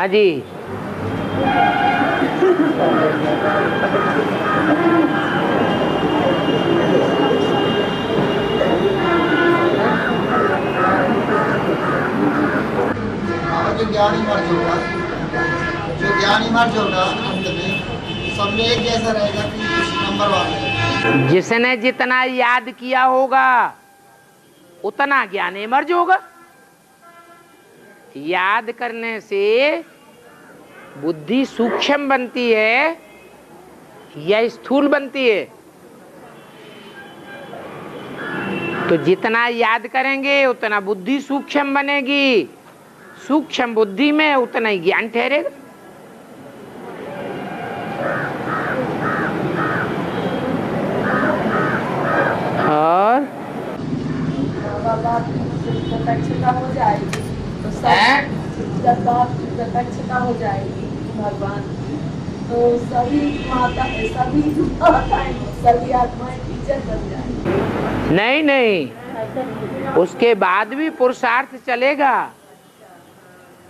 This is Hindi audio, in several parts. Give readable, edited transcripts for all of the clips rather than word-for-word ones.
हाँ जी। जो ज्ञानी मर्ज होगा, अंत में सब में एक जैसा रहेगा कि कुछ नंबर वाला। जिसने जितना याद किया होगा उतना ज्ञान इमर्ज होगा। याद करने से बुद्धि सूक्ष्म बनती है या स्थूल बनती है? तो जितना याद करेंगे उतना बुद्धि सूक्ष्म बनेगी, सूक्ष्म बुद्धि में उतना ही ज्ञान ठहरेगा। और प्रत्यक्षता हो जाएगी तो जब प्रत्यक्षता हो जाएगी भगवान, तो सभी माताएं सभी आत्माएं टीचर बन जाएंगी। नहीं, उसके बाद भी पुरुषार्थ चलेगा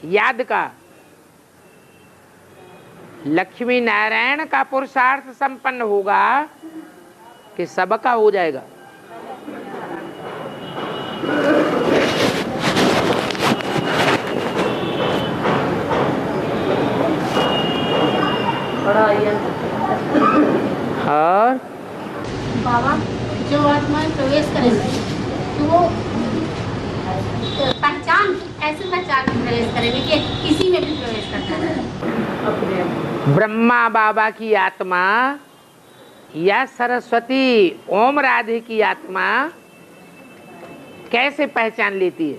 याद का। लक्ष्मी नारायण का पुरुषार्थ संपन्न होगा कि सबका हो जाएगा। और बाबा जो आत्माएं प्रवेश करेंगे तो वो पहचान ऐसे पहचान प्रवेश करेंगे कि किसी में भी प्रवेश करता है। ब्रह्मा बाबा की आत्मा या सरस्वती ओम राधे की आत्मा कैसे पहचान लेती है?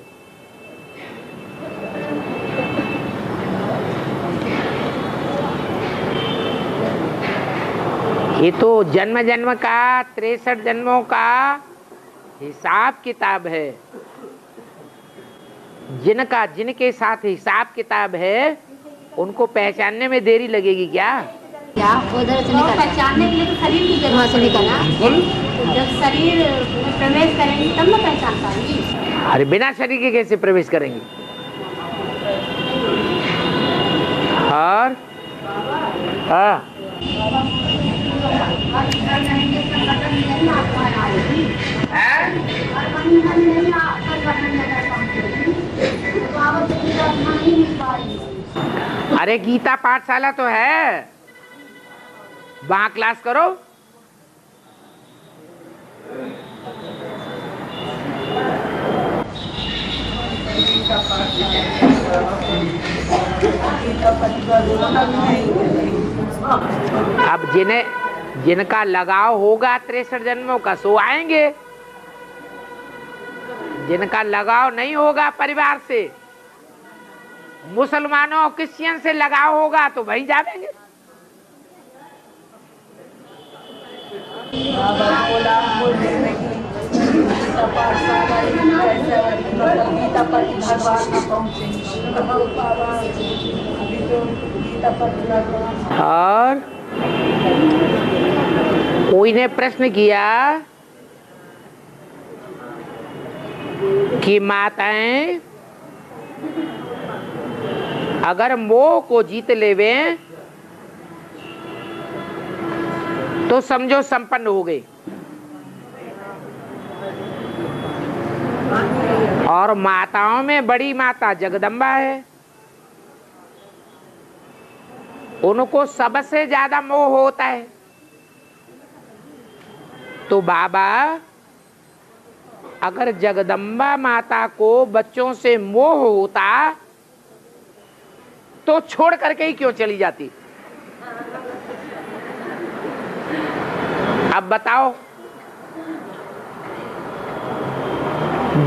ये तो जन्म जन्म का 63 जन्मों का हिसाब किताब है। जिनके साथ हिसाब किताब है उनको पहचानने में देरी लगेगी क्या? क्या उधर से पहचानने के लिए तो शरीर की जरूरत से निकलना। जब शरीर में प्रवेश करेंगे तब ना पहचान पाएंगी। अरे बिना शरीर के कैसे प्रवेश करेंगे? और हाँ, अरे गीता पाठशाला तो है, वहां क्लास करो। अब जिनका लगाव होगा 63 जन्मों का सो आएंगे, जिनका लगाव नहीं होगा परिवार से, मुसलमानों क्रिश्चियन से लगाव होगा तो वहीं जाएंगे। और कोई ने प्रश्न किया कि माताएं अगर मोह को जीत लेवे तो समझो संपन्न हो गए, और माताओं में बड़ी माता जगदम्बा है, उनको सबसे ज्यादा मोह होता है। तो बाबा अगर जगदम्बा माता को बच्चों से मोह होता तो छोड़ करके ही क्यों चली जाती? अब बताओ,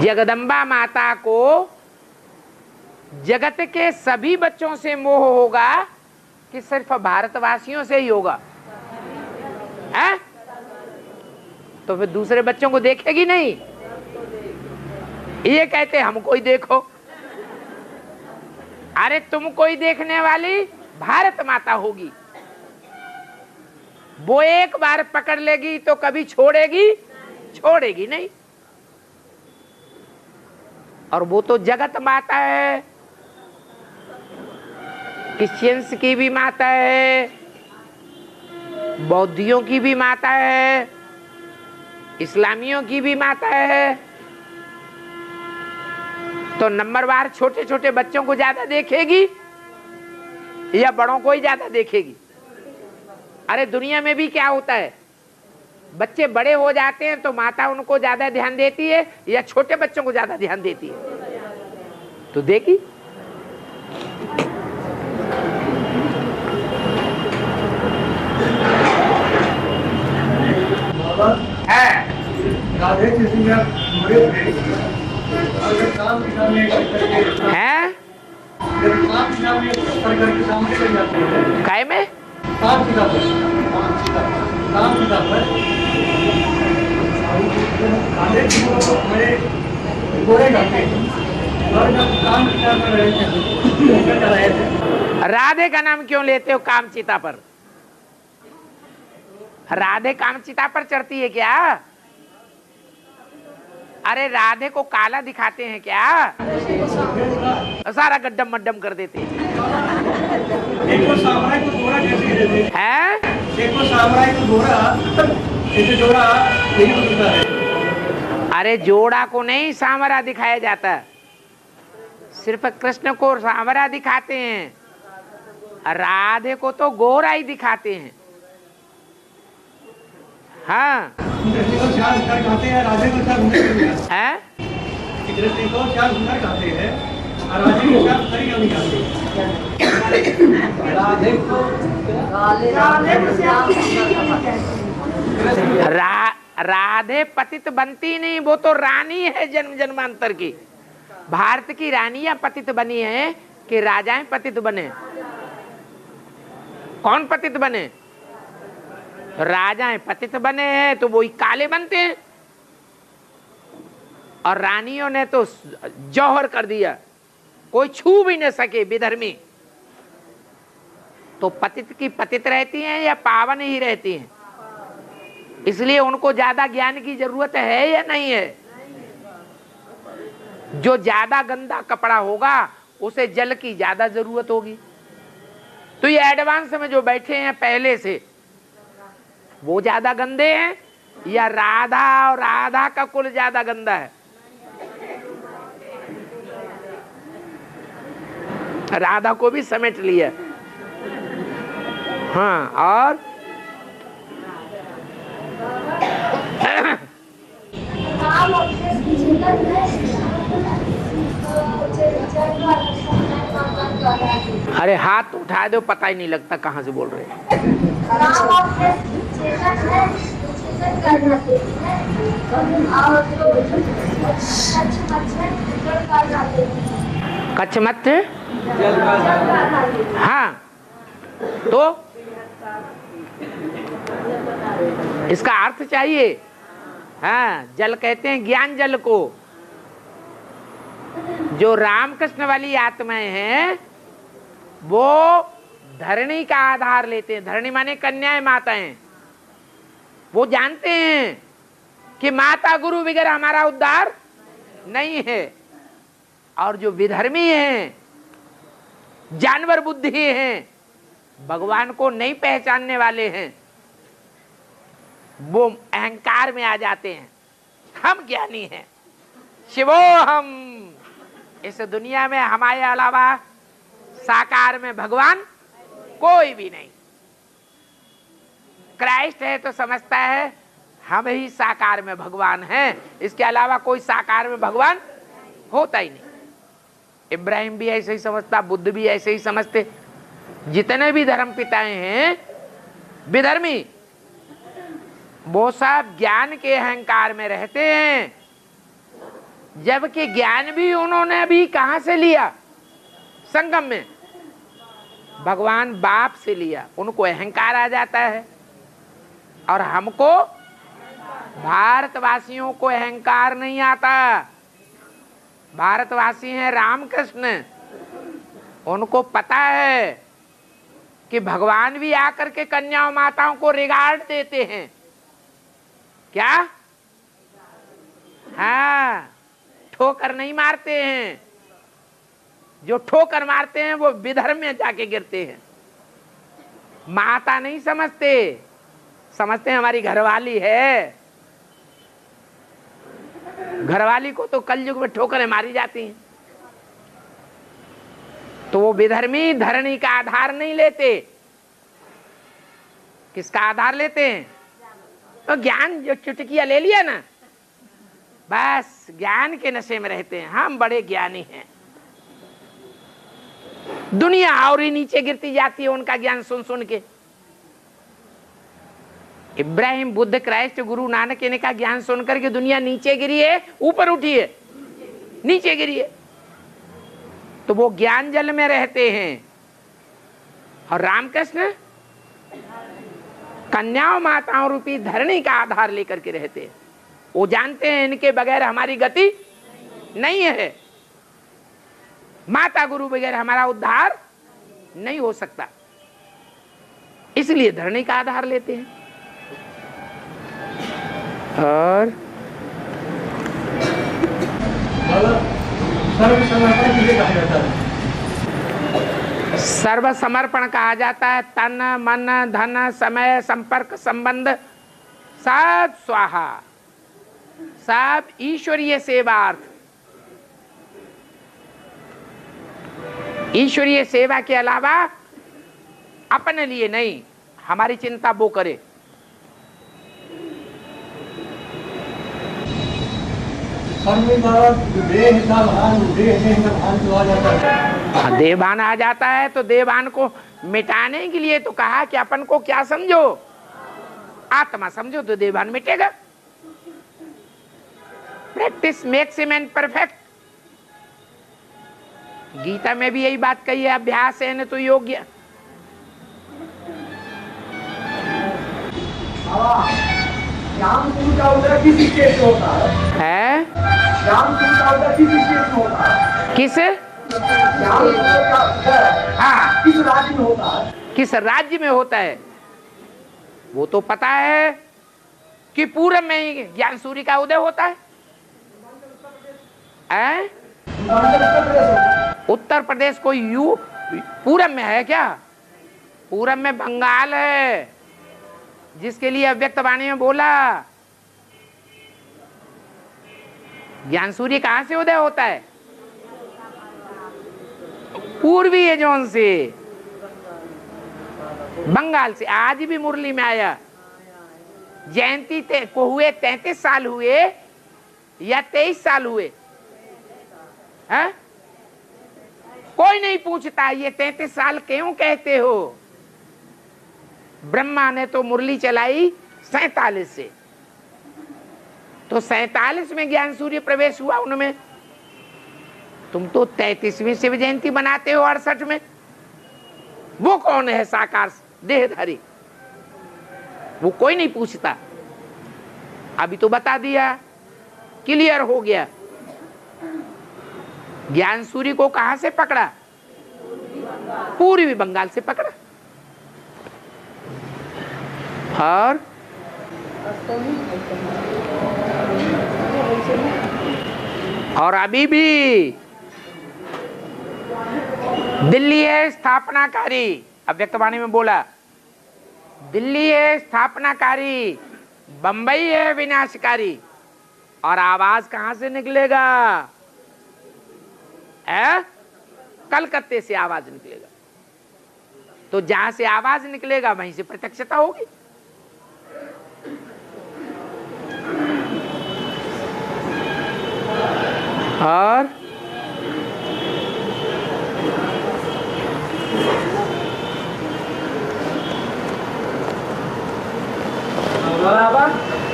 जगदम्बा माता को जगत के सभी बच्चों से मोह होगा कि सिर्फ भारतवासियों से ही होगा? है? तो फिर दूसरे बच्चों को देखेगी नहीं? ये कहते हमको ही देखो। अरे तुमको ही देखने वाली भारत माता होगी, वो एक बार पकड़ लेगी तो कभी छोड़ेगी नहीं। और वो तो जगत माता है, क्रिश्चियंस की भी माता है, बौद्धियों की भी माता है, इस्लामियों की भी माता है। तो नंबरवार छोटे छोटे बच्चों को ज्यादा देखेगी या बड़ों को ही ज्यादा देखेगी? अरे दुनिया में भी क्या होता है, बच्चे बड़े हो जाते हैं तो माता उनको ज्यादा ध्यान देती है या छोटे बच्चों को ज्यादा ध्यान देती है? तो देखी है राधे कृष्ण या घोड़े थे, अगर काम के सामने है काम के सामने करके सामने कर जाते हैं। काय में काम सीधा पर काम सीधा पर राधे कृष्ण बड़े घोड़े जाते हैं और जब काम सीधा पर रहे थे। राधे का नाम क्यों लेते हो कामचिता पर? राधे कामचिता पर चढ़ती है क्या? अरे राधे को काला दिखाते हैं क्या? सारा गड्ढम मड्डम कर देते हैं। देखो सामराय को घोड़ा कैसे देते हैं? देखो सामराय को घोड़ा जैसे जोड़ा यही होता है। अरे जोड़ा को नहीं सामरा दिखाया जाता, सिर्फ कृष्ण को सामरा दिखाते हैं, राधे को तो गोरा ही दिखाते हैं। हाँ कृष्ण को श्याम सुंदर कहते हैं, राधे को श्याम सुंदर कहते है? हैं। कृष्ण को श्याम सुंदर कहते हैं और राधे को श्याम सुंदर क्यों नहीं कहते? राधे को राधे पतित बनती नहीं, वो तो रानी है जन्म जन्मांतर की। भारत की रानियां पतित बनी है कि राजाएं पतित बने? कौन पतित बने? राजाएं पतित बने हैं तो वही काले बनते हैं, और रानियों ने तो जौहर कर दिया, कोई छू भी न सके विधर्मी। तो पतित की पतित रहती हैं या पावन ही रहती हैं? इसलिए उनको ज्यादा ज्ञान की जरूरत है या नहीं है? जो ज्यादा गंदा कपड़ा होगा उसे जल की ज्यादा जरूरत होगी। तो ये एडवांस में जो बैठे हैं पहले से, वो ज्यादा गंदे हैं या राधा और राधा का कुल ज्यादा गंदा है? राधा को भी समेट लिया। हाँ, और अरे हाथ उठा दो, पता ही नहीं लगता कहाँ से बोल रहे हैं। कच्छ हाँ, तो इसका अर्थ चाहिए। हाँ, जल कहते हैं ज्ञान जल को। जो रामकृष्ण वाली आत्माएं हैं वो धरणी का आधार लेते हैं। धरणी माने कन्याएं, माताएं। वो जानते हैं कि माता गुरु वगैरह हमारा उद्धार नहीं है। और जो विधर्मी हैं, जानवर बुद्धि हैं, भगवान को नहीं पहचानने वाले हैं, वो अहंकार में आ जाते हैं। हम ज्ञानी हैं, शिवो हम। इस दुनिया में हमारे अलावा साकार में भगवान कोई भी नहीं। क्राइस्ट है तो समझता है हम ही साकार में भगवान हैं, इसके अलावा कोई साकार में भगवान होता ही नहीं। इब्राहिम भी ऐसे ही समझता, बुद्ध भी ऐसे ही समझते। जितने भी धर्म पिताएं हैं विधर्मी, वो सब ज्ञान के अहंकार में रहते हैं, जबकि ज्ञान भी उन्होंने भी कहां से लिया? संगम में भगवान बाप से लिया। उनको अहंकार आ जाता है, और हमको भारतवासियों को अहंकार नहीं आता। भारतवासी हैं रामकृष्ण, उनको पता है कि भगवान भी आकर के कन्याओं माताओं को रिगार्ड देते हैं। क्या? हाँ, ठोकर नहीं मारते हैं। जो ठोकर मारते हैं वो विधर्म में जाके गिरते हैं। माता नहीं समझते, समझते हैं हमारी घरवाली है। घरवाली को तो कलयुग में ठोकरें मारी जाती हैं। तो वो विधर्मी धरणी का आधार नहीं लेते। किसका आधार लेते हैं? तो ज्ञान, जो चुटकिया ले लिया ना, बस ज्ञान के नशे में रहते हैं। हम बड़े ज्ञानी हैं। दुनिया और ही नीचे गिरती जाती है उनका ज्ञान सुन सुन के। इब्राहिम, बुद्ध, क्राइस्ट, गुरु नानक ने का ज्ञान सुन करके दुनिया नीचे गिरी है, ऊपर उठी है? नीचे गिरी है। तो वो ज्ञान जल में रहते हैं। और रामकृष्ण कन्याओं माताओं रूपी धरणी का आधार लेकर के रहते हैं। वो जानते हैं इनके बगैर हमारी गति नहीं है। माता गुरु बगैर हमारा उद्धार नहीं हो सकता, इसलिए धरणी का आधार लेते हैं। और सर्व समर्पण कहा जाता है। तन, मन, धन, समय, संपर्क, संबंध सब स्वाहा, सब ईश्वरीय सेवार्थ। ईश्वरीय सेवा के अलावा अपने लिए नहीं, हमारी चिंता वो करे। देवान आ जाता है तो देवान को मिटाने के लिए तो कहा कि अपन को क्या समझो? आत्मा समझो तो देवान मिटेगा। Practice makes a man perfect. Gita में भी यही बात कही है, अभ्यास है न तो योग्य। ज्ञान गुरु का उदय किस स्टेज में होता है? ज्ञान गुरु का उदय किस स्टेज में होता है? किस? ज्ञान गुरु का उदय हाँ किस राज्य में होता है? किस राज्य में होता है? वो तो पता है कि पूरब में ही ज्ञान सूर्य का उदय होता है। उत्तर प्रदेश कोई यू पूरब में है क्या? पूरब में बंगाल है, जिसके लिए अव्यक्त वाणी में बोला। ज्ञान सूर्य कहां से उदय होता है? पूर्वी है जोन से, बंगाल से। आज भी मुरली में आया। जयंती को हुए 33 साल हुए या 23 साल हुए है? कोई नहीं पूछता ये 33 साल क्यों कहते हो। ब्रह्मा ने तो मुरली चलाई 47 से, तो 47 में ज्ञान सूर्य प्रवेश हुआ उनमें। तुम तो 33वीं शिव जयंती बनाते हो 68 में। वो कौन है साकार देहधारी? वो कोई नहीं पूछता। अभी तो बता दिया, क्लियर हो गया। ज्ञान सूर्य को कहां से पकड़ा? पूर्वी बंगाल से पकड़ा। और अभी भी दिल्ली है स्थापनाकारी। अव्यक्तवाणी में बोला, दिल्ली है स्थापनाकारी, बंबई है विनाशकारी। और आवाज कहां से निकलेगा? कलकत्ते से आवाज निकलेगा। तो जहां से आवाज निकलेगा वहीं से प्रत्यक्षता होगी। और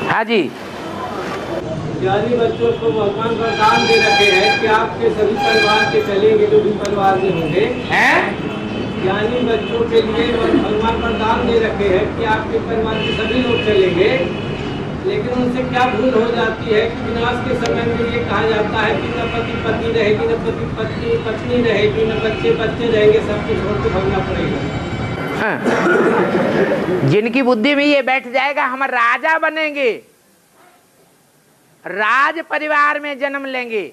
हाँ जी, ज्ञानी बच्चों को भगवान वरदान दे रखे हैं कि आपके सभी परिवार के चलेंगे जो भी परिवार में होंगे। ज्ञानी बच्चों के लिए भगवान वरदान दे रखे हैं कि आपके परिवार के सभी लोग चलेंगे। लेकिन उनसे क्या भूल हो जाती है कि विनाश के समय में ये कहा जाता है कि न पति पत्नी रहेगी, न पति पत्नी पत्नी रहेगी, न बच्चे बच्चे रहेंगे, सब कुछ छोड़ के भागना पड़ेगा। जिनकी बुद्धि में ये बैठ जाएगा हम राजा बनेंगे, राज परिवार में जन्म लेंगे,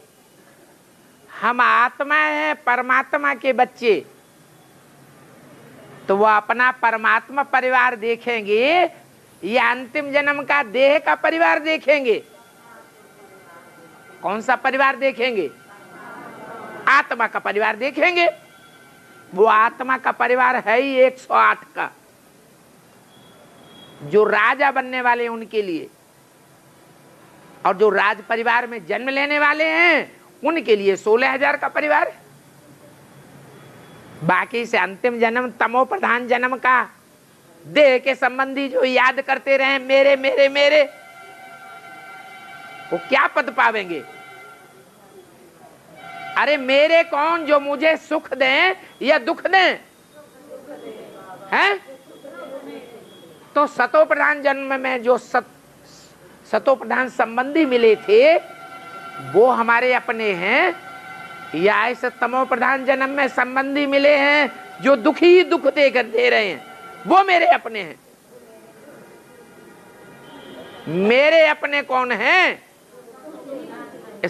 हम आत्मा हैं, परमात्मा के बच्चे, तो वो अपना परमात्मा परिवार देखेंगे या अंतिम जन्म का देह का परिवार देखेंगे? कौन सा परिवार देखेंगे? आत्मा का परिवार देखेंगे। वो आत्मा का परिवार है ही 108 का, जो राजा बनने वाले हैं उनके लिए, और जो राज परिवार में जन्म लेने वाले हैं उनके लिए 16,000 का परिवार है। बाकी से अंतिम जन्म तमो प्रधान जन्म का देह के संबंधी जो याद करते रहे मेरे मेरे मेरे, वो क्या पद पावेंगे? अरे मेरे कौन जो मुझे सुख दें या दुख दें? हैं? तो सतो प्रधान जन्म में जो सतो प्रधान संबंधी मिले थे वो हमारे अपने हैं, या ऐसे तमो प्रधान जन्म में संबंधी मिले हैं जो दुखी दुख देकर दे रहे हैं, वो मेरे अपने हैं? मेरे अपने कौन हैं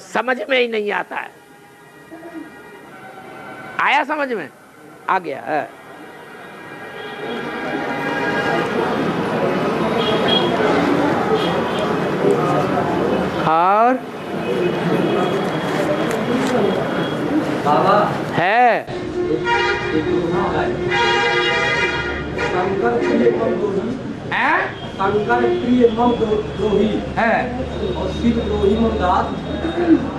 समझ में ही नहीं आता है। आया समझ में? आ गया है। और बाबा है शंकर प्रिय मम द्रोही, शंकर प्रिय मम द्रोही है और शिव द्रोही मम दास,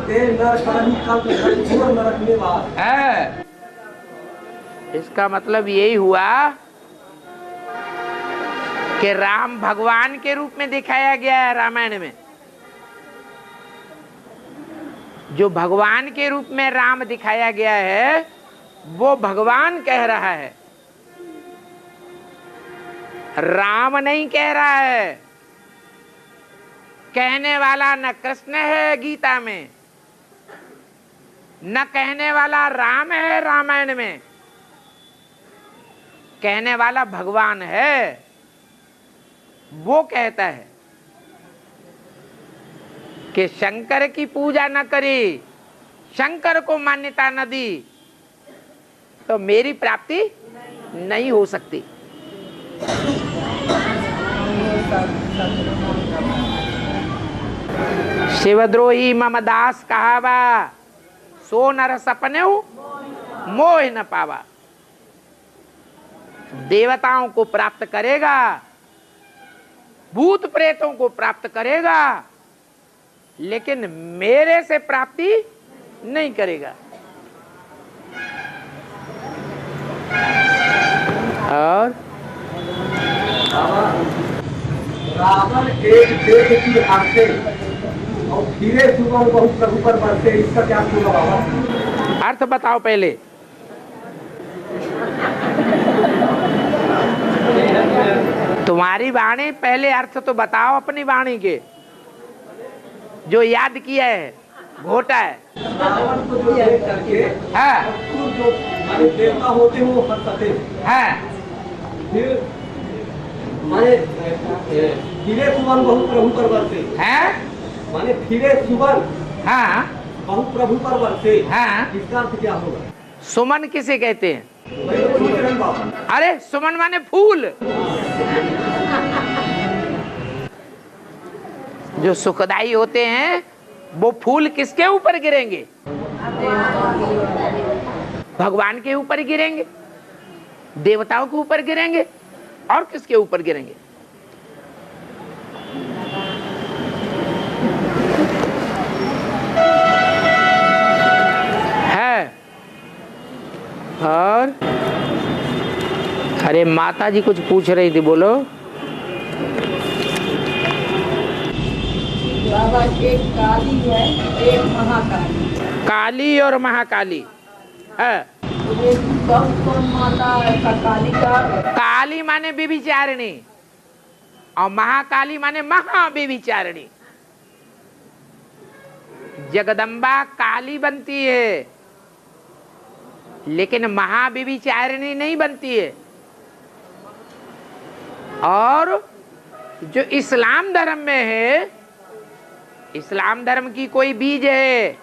ते नर करही कल्प घोर नरक में वास। है। इसका मतलब यही हुआ कि राम भगवान के रूप में दिखाया गया है रामायण में। जो भगवान के रूप में राम दिखाया गया है वो भगवान कह रहा है, राम नहीं कह रहा है। कहने वाला न कृष्ण है गीता में, न कहने वाला राम है रामायण में, कहने वाला भगवान है। वो कहता है कि शंकर की पूजा न करी, शंकर को मान्यता न दी तो मेरी प्राप्ति नहीं हो सकती। शिवद्रोही मम दास कहावा, सो नर सपने मोह न पावा। देवताओं को प्राप्त करेगा, भूत प्रेतों को प्राप्त करेगा, लेकिन मेरे से प्राप्ति नहीं करेगा। और रावण एक देश की हाथे और फिरे सुबह बहुत प्रभु पर बरसे, इसका क्या होगा बाबा? अर्थ बताओ पहले। तुम्हारी वाणी पहले अर्थ तो बताओ अपनी वाणी के, जो याद किया है घोटा है। रावण को जो देख करके जो माने देवता होते हैं वो हंसते हैं। फिर माने फिरे सुबह बहुत प्रभु पर बरसे, माने फिरे सुबह बहुत प्रभु पर बरसे, इसका अर्थ क्या होगा? सुमन किसे कहते हैं? वही तो पूछ रहे हैं बाबा। अरे सुमन माने फूल। जो सुखदाई होते हैं वो फूल किसके ऊपर गिरेंगे? भगवान के ऊपर गिरेंगे, देवताओं के ऊपर गिरेंगे, और किसके ऊपर गिरेंगे? है। और अरे माता जी कुछ पूछ रही थी, बोलो। बाबा एक काली है, एक महाकाली। काली और महाकाली है। ये कौन माता का? काली का काली माने व्यभिचारिणी और महाकाली माने महाव्यभिचारिणी। जगदम्बा काली बनती है लेकिन महाव्यभिचारिणी नहीं बनती है। और जो इस्लाम धर्म में है, इस्लाम धर्म की कोई बीज है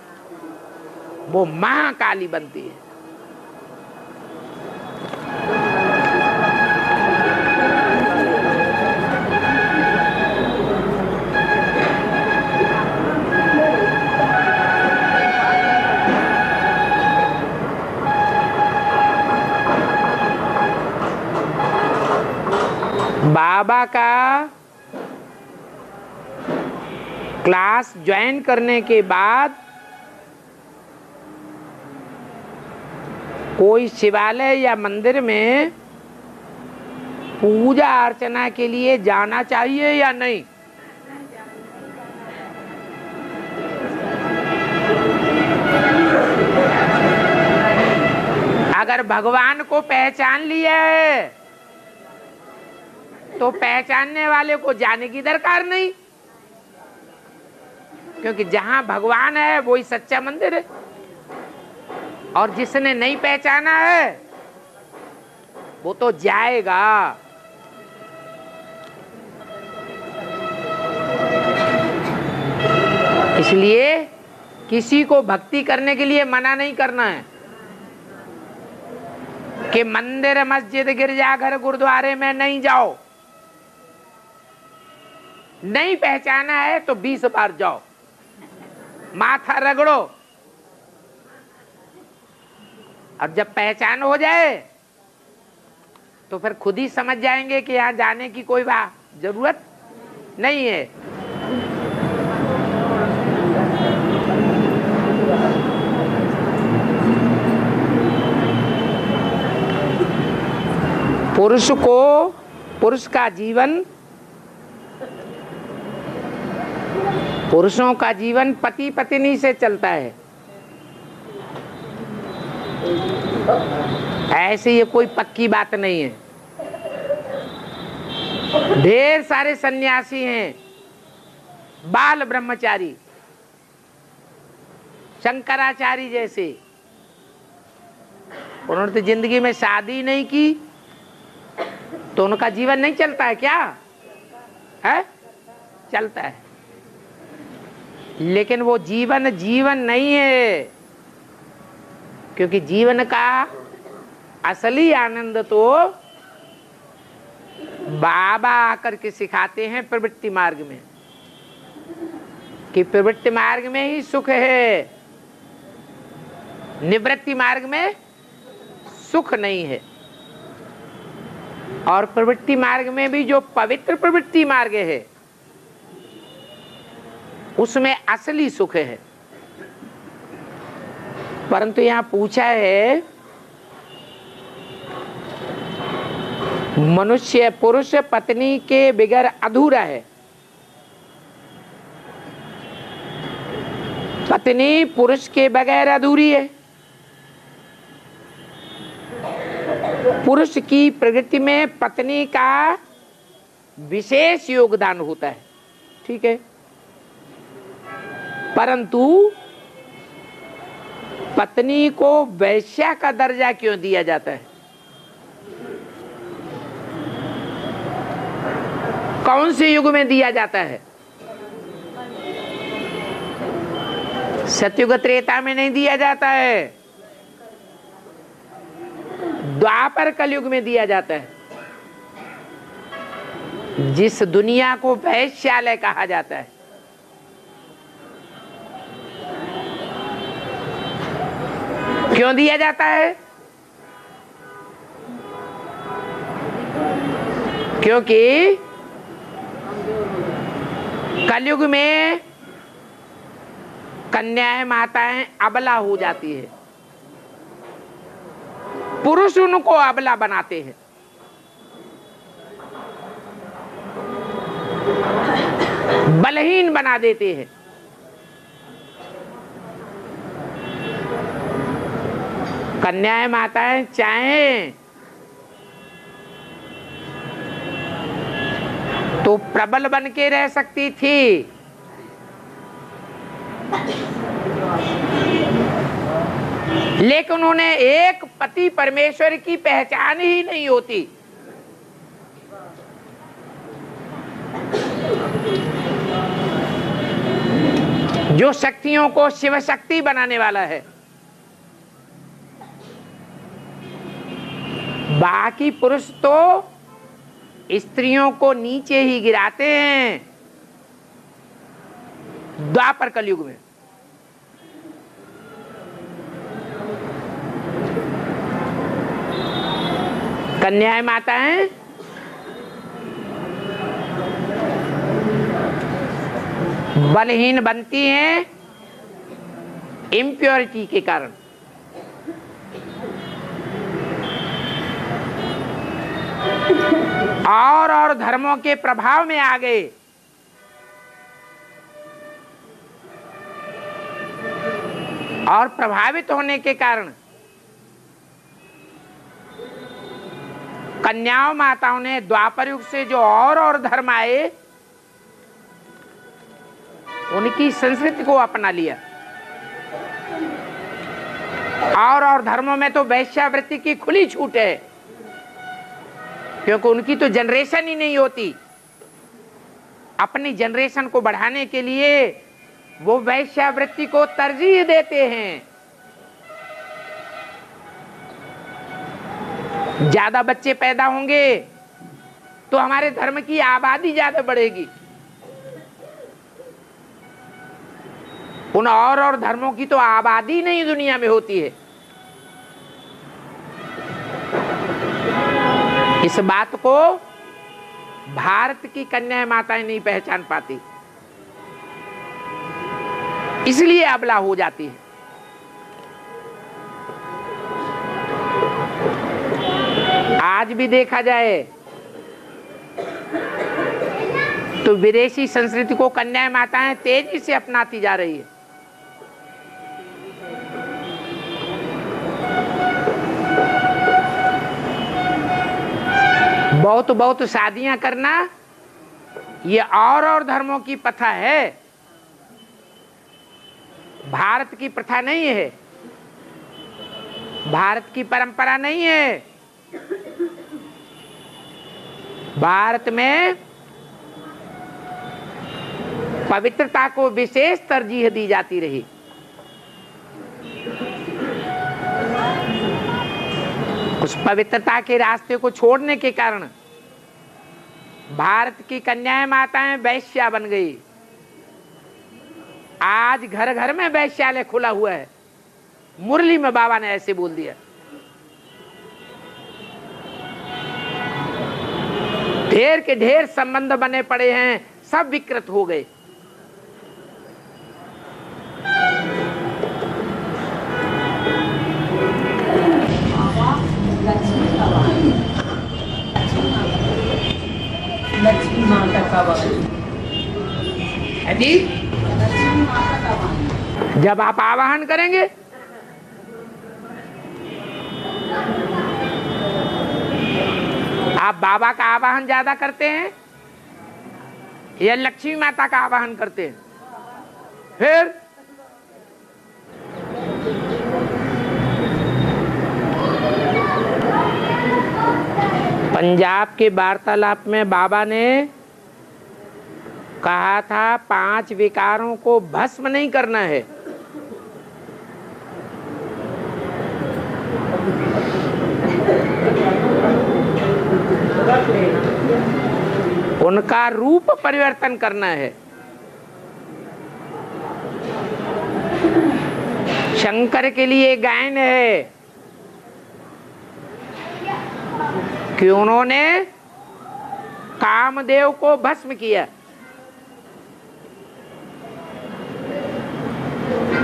वो महाकाली बनती है। बाबा का क्लास ज्वाइन करने के बाद कोई शिवालय या मंदिर में पूजा अर्चना के लिए जाना चाहिए या नहीं? अगर भगवान को पहचान लिया है तो पहचानने वाले को जाने की दरकार नहीं, क्योंकि जहां भगवान है वही सच्चा मंदिर है। और जिसने नहीं पहचाना है वो तो जाएगा। इसलिए किसी को भक्ति करने के लिए मना नहीं करना है कि मंदिर, मस्जिद, गिरजाघर, गुरुद्वारे में नहीं जाओ। नहीं पहचाना है तो 20 बार जाओ, माथा रगड़ो, और जब पहचान हो जाए तो फिर खुद ही समझ जाएंगे कि यहाँ जाने की कोई जरूरत नहीं है। पुरुष का जीवन, पुरुषों का जीवन पति पत्नी से चलता है। ऐसे ये कोई पक्की बात नहीं है। ढेर सारे सन्यासी हैं, बाल ब्रह्मचारी, शंकराचार्य जैसे, उन्होंने तो जिंदगी में शादी नहीं की, तो उनका जीवन नहीं चलता है क्या? है, चलता है, लेकिन वो जीवन जीवन नहीं है, क्योंकि जीवन का असली आनंद तो बाबा आकर के सिखाते हैं प्रवृत्ति मार्ग में, कि प्रवृत्ति मार्ग में ही सुख है, निवृत्ति मार्ग में सुख नहीं है। और प्रवृत्ति मार्ग में भी जो पवित्र प्रवृत्ति मार्ग है उसमें असली सुख है। परंतु यहां पूछा है, मनुष्य पुरुष पत्नी के बिगर अधूरा है। पत्नी पुरुष के बगैर अधूरी है। पुरुष की प्रगति में पत्नी का विशेष योगदान होता है, ठीक है, परंतु पत्नी को वैश्या का दर्जा क्यों दिया जाता है? कौन से युग में दिया जाता है? सतयुग त्रेता में नहीं दिया जाता है, द्वापर कलयुग में दिया जाता है। जिस दुनिया को वैश्यालय कहा जाता है, क्यों दिया जाता है? क्योंकि कलयुग में कन्याएं माताएं अबला हो जाती है, पुरुष उनको अबला बनाते हैं। बलहीन बना देते हैं। कन्याएं माताएं चाहें तो प्रबल बन के रह सकती थी, लेकिन उन्हें एक पति परमेश्वर की पहचान ही नहीं होती। जो शक्तियों को शिव शक्ति बनाने वाला है, बाकी पुरुष तो स्त्रियों को नीचे ही गिराते हैं द्वापर कलयुग में। कन्याएं माताएं बलहीन बनती हैं इम्प्योरिटी के कारण। और धर्मों के प्रभाव में आ गए। और प्रभावित होने के कारण कन्याओं माताओं ने द्वापर युग से जो और धर्म आए उनकी संस्कृति को अपना लिया। और धर्मों में तो वैश्यावृत्ति की खुली छूट है, क्योंकि उनकी तो जनरेशन ही नहीं होती। अपनी जनरेशन को बढ़ाने के लिए वो वैश्यावृत्ति को तरजीह देते हैं। ज्यादा बच्चे पैदा होंगे तो हमारे धर्म की आबादी ज्यादा बढ़ेगी। उन और धर्मों की तो आबादी नहीं दुनिया में होती है। इस बात को भारत की कन्याएं माताएं नहीं पहचान पाती, इसलिए अबला हो जाती है। आज भी देखा जाए तो विदेशी संस्कृति को कन्याएं माताएं तेजी से अपनाती जा रही है। बहुत शादियां करना ये और धर्मों की प्रथा है, भारत की प्रथा नहीं है, भारत की परंपरा नहीं है। भारत में पवित्रता को विशेष तरजीह दी जाती रही। उस पवित्रता के रास्ते को छोड़ने के कारण भारत की कन्याएं माताएं वैश्या बन गई। आज घर घर में वैश्यालय खुला हुआ है। मुरली में बाबा ने ऐसे बोल दिया। ढेर के ढेर संबंध बने पड़े हैं, सब विकृत हो गए। लक्ष्मी माता का वाहन है जी। जब आप आवाहन करेंगे आप बाबा का आवाहन ज्यादा करते हैं या लक्ष्मी माता का आवाहन करते हैं? फिर पंजाब के वार्तालाप में बाबा ने कहा था 5 विकारों को भस्म नहीं करना है। उनका रूप परिवर्तन करना है। शंकर के लिए गायन है कि उन्होंने कामदेव को भस्म किया।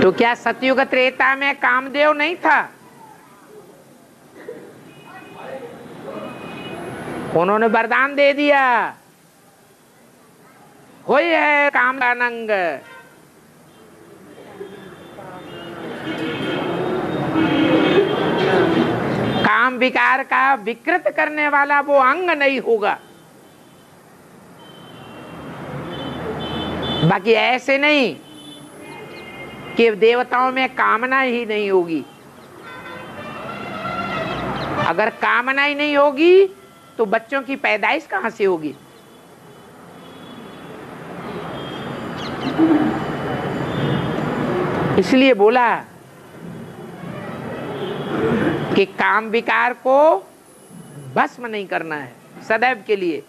तो क्या सतयुग त्रेता में कामदेव नहीं था? उन्होंने वरदान दे दिया, होय है कामानंग। काम विकार का विकृत करने वाला वो अंग नहीं होगा। बाकी ऐसे नहीं कि देवताओं में कामना ही नहीं होगी। अगर कामना ही नहीं होगी तो बच्चों की पैदाइश कहां से होगी? इसलिए बोला कि काम विकार को भस्म नहीं करना है सदैव के लिए।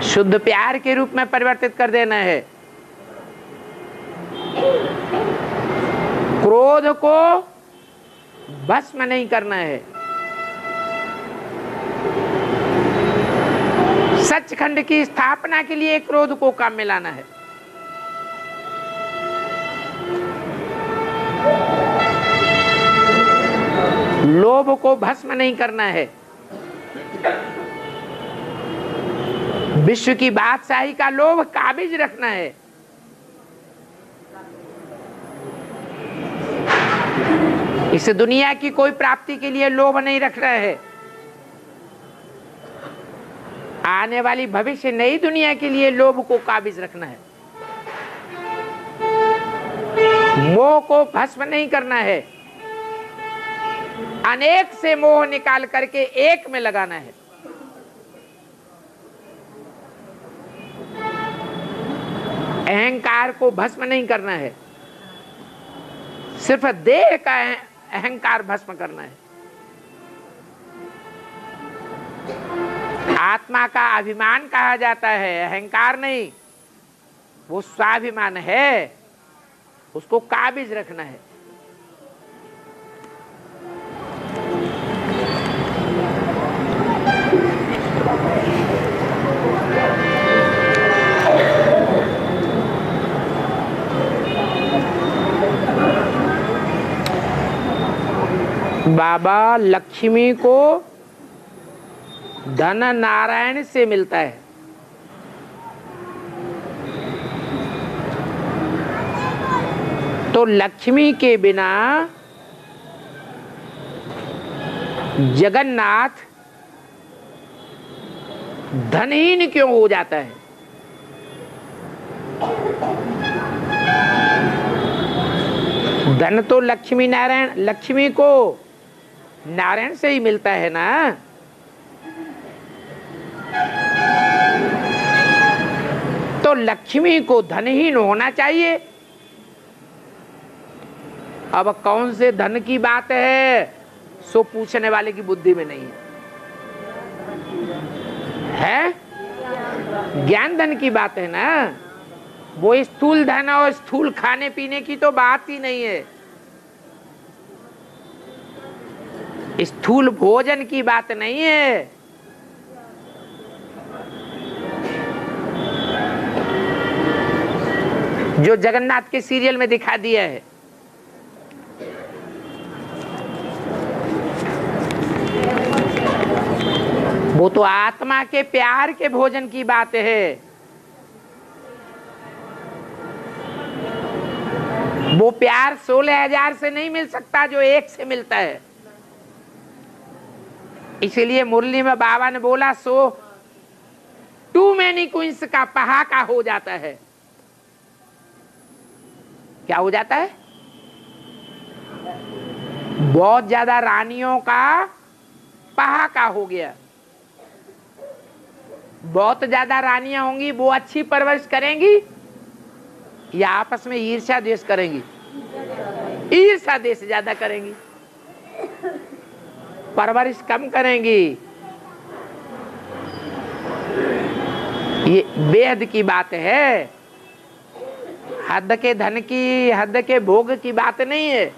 शुद्ध प्यार के रूप में परिवर्तित कर देना है। क्रोध को भस्म नहीं करना है। सचखंड की स्थापना के लिए क्रोध को काम में लाना है। लोभ को भस्म नहीं करना है। विश्व की बादशाही का लोभ काबिज रखना है। इस दुनिया की कोई प्राप्ति के लिए लोभ नहीं रखना है। आने वाली भविष्य नई दुनिया के लिए लोभ को काबिज रखना है। मोह को भस्म नहीं करना है। अनेक से मोह निकाल करके एक में लगाना है। अहंकार को भस्म नहीं करना है। सिर्फ देह का अहंकार भस्म करना है। आत्मा का अभिमान कहा जाता है, अहंकार नहीं। वो स्वाभिमान है, उसको काबिज रखना है। बाबा लक्ष्मी को धन नारायण से मिलता है। तो लक्ष्मी के बिना जगन्नाथ धनहीन क्यों हो जाता है? धन तो लक्ष्मी नारायण, लक्ष्मी को नारायण से ही मिलता है ना। तो लक्ष्मी को धनहीन होना चाहिए। अब कौन से धन की बात है सो पूछने वाले की बुद्धि में नहीं है। ज्ञान धन की बात है ना। वो स्थूल धन और स्थूल खाने पीने की तो बात ही नहीं है। स्थूल भोजन की बात नहीं है। जो जगन्नाथ के सीरियल में दिखा दिया है। वो तो आत्मा के प्यार के भोजन की बात है। वो प्यार 16,000 से नहीं मिल सकता जो एक से मिलता है। इसीलिए मुरली में बाबा ने बोला सो टू मैनी क्वींस का पहाका हो जाता है। क्या हो जाता है? बहुत ज्यादा रानियों का पहाका हो गया। बहुत ज्यादा रानियां होंगी, वो अच्छी परवरिश करेंगी या आपस में ईर्ष्या द्वेष करेंगी? ईर्ष्या द्वेष ज्यादा करेंगी, परवरिश कम करेंगी। ये बेहद की बात है। हद के धन की, हद के भोग की बात नहीं है।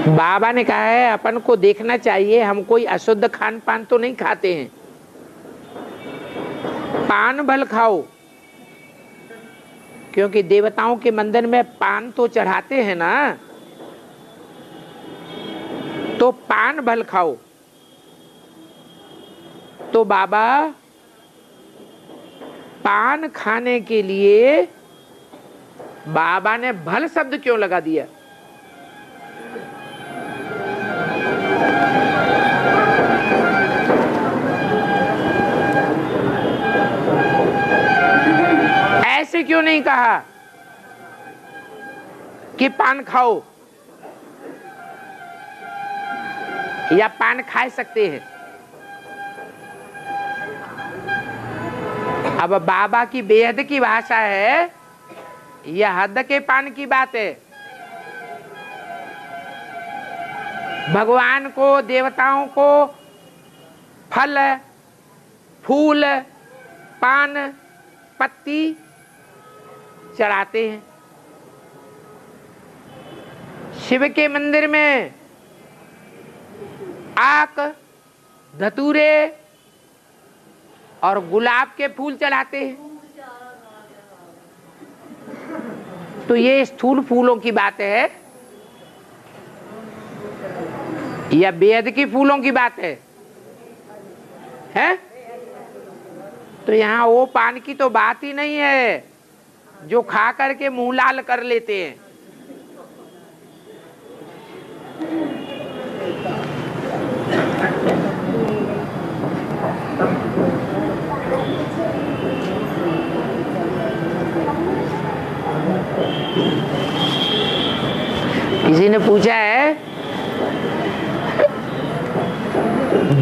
बाबा ने कहा है अपन को देखना चाहिए हम कोई अशुद्ध खान पान तो नहीं खाते हैं। पान भल खाओ, क्योंकि देवताओं के मंदिर में पान तो चढ़ाते हैं ना। तो पान भल खाओ। तो बाबा पान खाने के लिए बाबा ने भल शब्द क्यों लगा दिया? ऐसे क्यों नहीं कहा कि पान खाओ या पान खा सकते हैं? अब बाबा की बेहद की भाषा है, यह हद के पान की बात है। भगवान को, देवताओं को फल, फूल, पान, पत्ती चढ़ाते हैं। शिव के मंदिर में आक, धतूरे और गुलाब के फूल चढ़ाते हैं। तो ये स्थूल फूलों की बात है या बेहद की फूलों की बात है? तो यहाँ वो पान की तो बात ही नहीं है जो खा करके मुंह लाल कर लेते हैं। किसी ने पूछा है,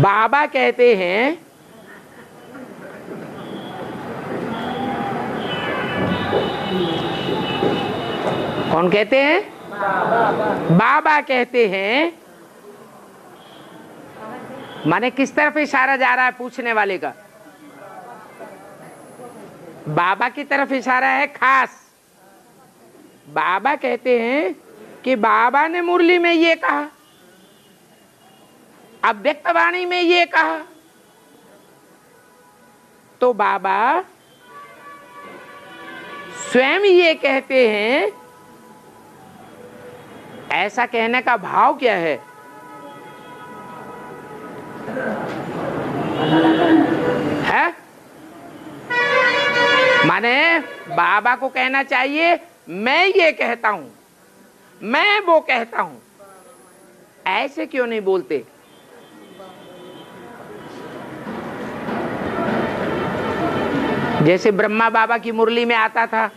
बाबा कहते हैं कौन कहते हैं? बाबा कहते हैं। माने किस तरफ इशारा जा रहा है पूछने वाले का? बाबा की तरफ इशारा है खास। बाबा कहते हैं कि बाबा ने मुरली में ये कहा, अव्यक्त वाणी में ये कहा, तो बाबा स्वयं ये कहते हैं। ऐसा कहने का भाव क्या है? माने बाबा को कहना चाहिए मैं ये कहता हूं, मैं वो कहता हूं। ऐसे क्यों नहीं बोलते? जैसे ब्रह्मा बाबा की मुरली में आता था,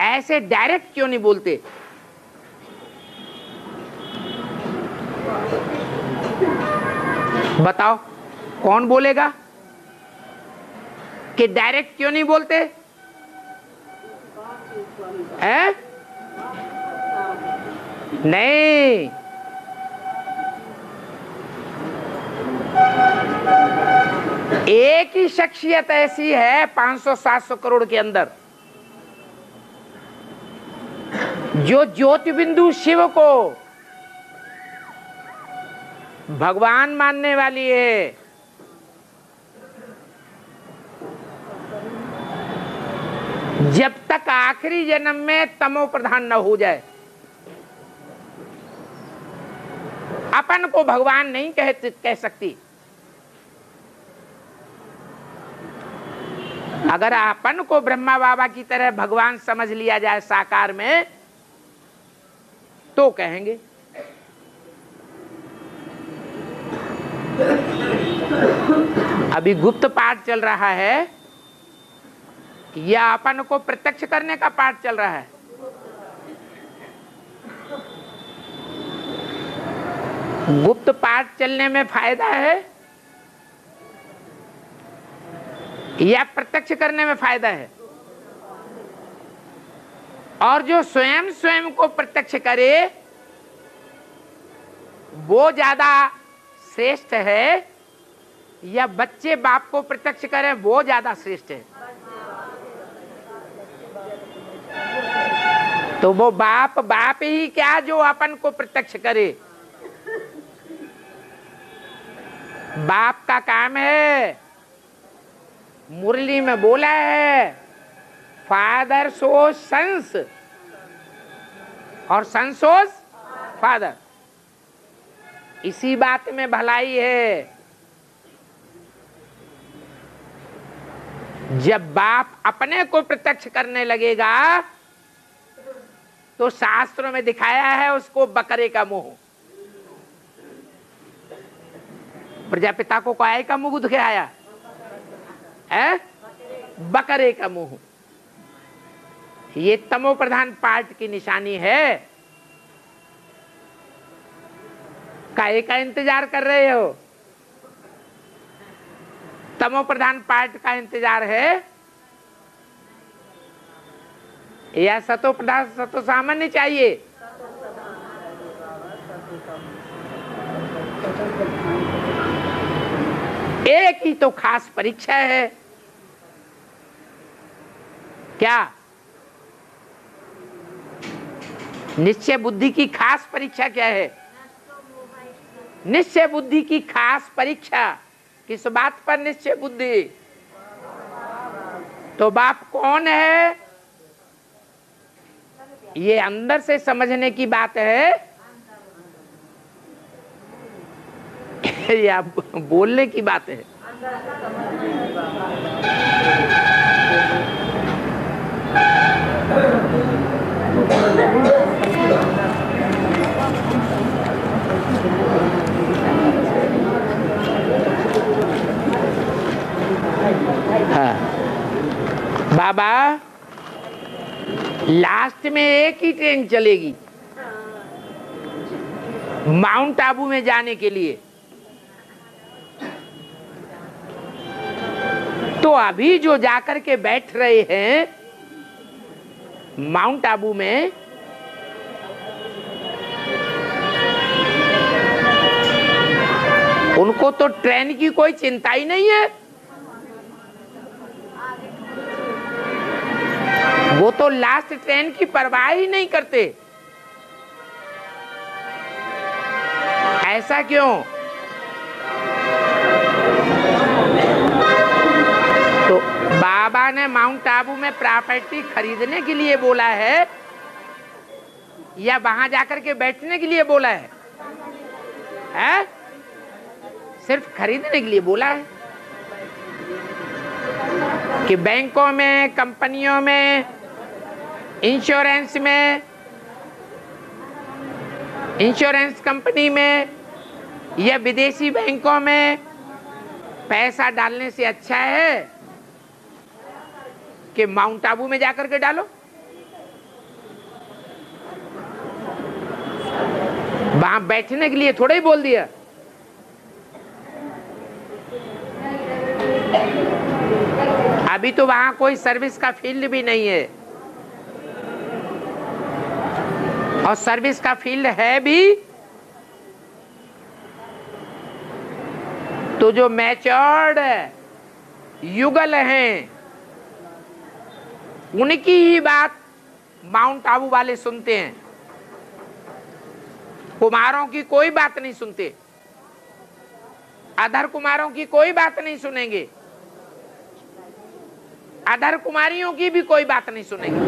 ऐसे डायरेक्ट क्यों नहीं बोलते? बताओ कौन बोलेगा कि डायरेक्ट क्यों नहीं बोलते? हैं? नहीं, एक ही शख्सियत ऐसी है 500-700 करोड़ के अंदर जो ज्योति बिंदु शिव को भगवान मानने वाली है। जब तक आखिरी जन्म में तमो प्रधान न हो जाए, अपन को भगवान नहीं कह सकती। अगर अपन को ब्रह्मा बाबा की तरह भगवान समझ लिया जाए साकार में, तो कहेंगे। अभी गुप्त पाठ चल रहा है या अपन को प्रत्यक्ष करने का पाठ चल रहा है? गुप्त पाठ चलने में फायदा है या प्रत्यक्ष करने में फायदा है? और जो स्वयं को प्रत्यक्ष करे वो ज्यादा श्रेष्ठ है या बच्चे बाप को प्रत्यक्ष करें वो ज्यादा श्रेष्ठ है? तो वो बाप ही क्या जो अपन को प्रत्यक्ष करे। बाप का काम है, मुरली में बोला है, फादर सोज सन्स और सन सोज फादर। इसी बात में भलाई है। जब बाप अपने को प्रत्यक्ष करने लगेगा तो शास्त्रों में दिखाया है उसको बकरे का मुंह। प्रजापिता को काय का मुंह दिखाया है? बकरे का मुंह। ये तमो प्रधान पाठ की निशानी है। काय का इंतजार कर रहे हो? तमो प्रधान पाठ का इंतजार है या सतो प्रधान सतो सामान्य चाहिए? एक ही तो खास परीक्षा है। क्या? निश्चय बुद्धि की खास परीक्षा क्या है? निश्चय बुद्धि की खास परीक्षा किस बात पर निश्चय बुद्धि? तो बाप कौन है ये अंदर से समझने की बात है या बोलने की बात है? हाँ बाबा, लास्ट में एक ही ट्रेन चलेगी माउंट आबू में जाने के लिए। तो अभी जो जाकर के बैठ रहे हैं माउंट आबू में, उनको तो ट्रेन की कोई चिंता ही नहीं है। वो तो लास्ट ट्रेन की परवाह ही नहीं करते। ऐसा क्यों? तो बाबा ने माउंट आबू में प्रॉपर्टी खरीदने के लिए बोला है या वहां जाकर के बैठने के लिए बोला है? हैं? सिर्फ खरीदने के लिए बोला है कि बैंकों में, कंपनियों में, इंश्योरेंस में, इंश्योरेंस कंपनी में या विदेशी बैंकों में पैसा डालने से अच्छा है कि माउंट आबू में जाकर के डालो। वहां बैठने के लिए थोड़ा ही बोल दिया। अभी तो वहां कोई सर्विस का फील्ड भी नहीं है, और सर्विस का फील्ड है भी तो जो मैच्योर्ड युगल हैं उनकी ही बात माउंट आबू वाले सुनते हैं। कुमारों की कोई बात नहीं सुनते, अधर कुमारों की कोई बात नहीं सुनेंगे, अधर कुमारियों की भी कोई बात नहीं सुनेंगे।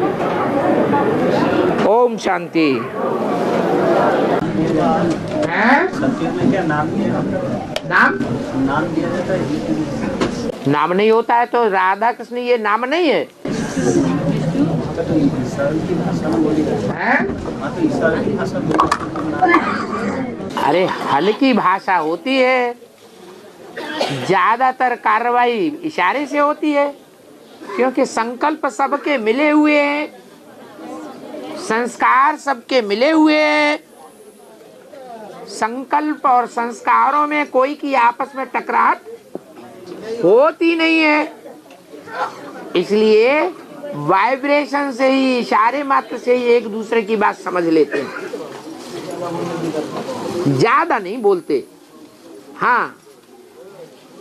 ओम शांति। क्या नाम दिया जाता है? नाम नहीं होता है तो राधा कृष्ण ये नाम नहीं है। अरे हल्की भाषा होती है, ज्यादातर कार्रवाई इशारे से होती है, क्योंकि संकल्प सबके मिले हुए हैं, संस्कार सबके मिले हुए हैं। संकल्प और संस्कारों में कोई की आपस में टकराहट होती नहीं है, इसलिए वाइब्रेशन से ही, इशारे मात्र से ही एक दूसरे की बात समझ लेते हैं, ज्यादा नहीं बोलते। हाँ